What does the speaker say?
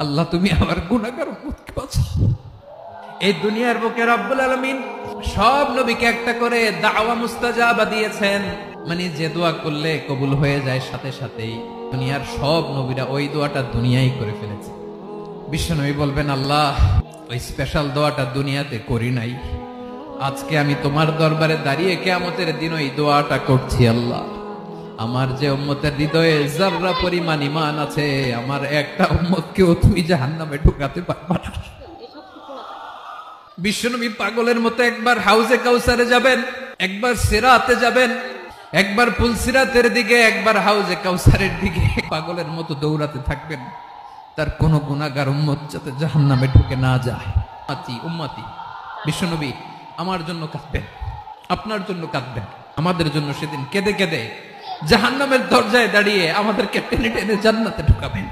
আল্লাহ তুমি আমার গুনাহগার উম্মতকে বাঁচাও। এই দুনিয়ার বুকে রব্বুল আলামিন সব নবীকে একটা করে দাওয়া মুস্তাজাবা দিয়েছেন, মানে যে দোয়া করলে কবুল হয়ে যায় সাথে সাথেই। দুনিয়ার সব নবীরা ওই দোয়াটা দুনিয়ায় করে ফেলেছে। বিশ্বনবী বলবেন, আল্লাহ ওই স্পেশাল দোয়াটা দুনিয়াতে করি নাই, আজকে আমি তোমার দরবারে দাঁড়িয়ে কিয়ামতের দিন ওই দোয়াটা করছি। আল্লাহ আমার যে উম্মতের হৃদয়ে যাররা পরিমাণ ঈমান আছে, আমার একটা উম্মতকেও তুমি জাহান্নামে ঢুকাতে পারবা না। বিশ্বনবী পাগলের মতো একবার হাউজে কাউসারে যাবেন, একবার সিরাতে যাবেন, একবার পুলসিরাতের দিকে, একবার হাউজে কাউসারের দিকে পাগলের মতো দৌড়াতে থাকবেন, তার কোন গুনাহগার উম্মত যাতে জাহান্নামে ঢুকে না যায়। উম্মতি বিশ্বনবী আমার জন্য কাঁদবেন, আপনার জন্য কাঁদবেন, আমাদের জন্য সেদিন কেঁদে কেঁদে জাহান্নামের দরজায় দাঁড়িয়ে আমাদেরকে টেনে টেনে জান্নাতে ঢুকাবেন।